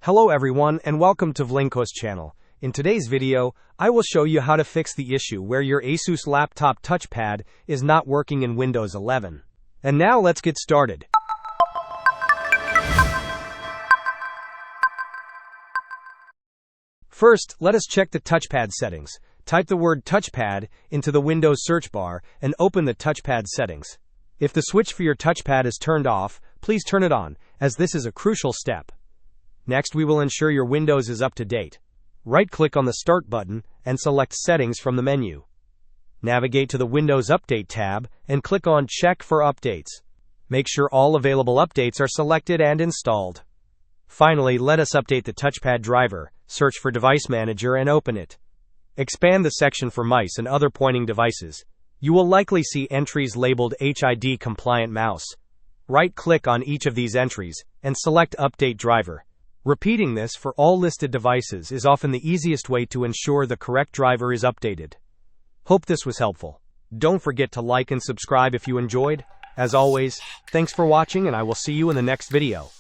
Hello everyone and welcome to Vlinko's channel. In today's video, I will show you how to fix the issue where your Asus laptop touchpad is not working in Windows 11. And now let's get started. First, let us check the touchpad settings. Type the word touchpad into the Windows search bar and open the touchpad settings. If the switch for your touchpad is turned off, please turn it on, as this is a crucial step. Next, we will ensure your Windows is up to date. Right-click on the Start button and select Settings from the menu. Navigate to the Windows Update tab and click on Check for Updates. Make sure all available updates are selected and installed. Finally, let us update the touchpad driver. Search for Device Manager and open it. Expand the section for mice and other pointing devices. You will likely see entries labeled HID Compliant Mouse. Right-click on each of these entries and select Update Driver. Repeating this for all listed devices is often the easiest way to ensure the correct driver is updated. Hope this was helpful. Don't forget to like and subscribe if you enjoyed. As always, thanks for watching and I will see you in the next video.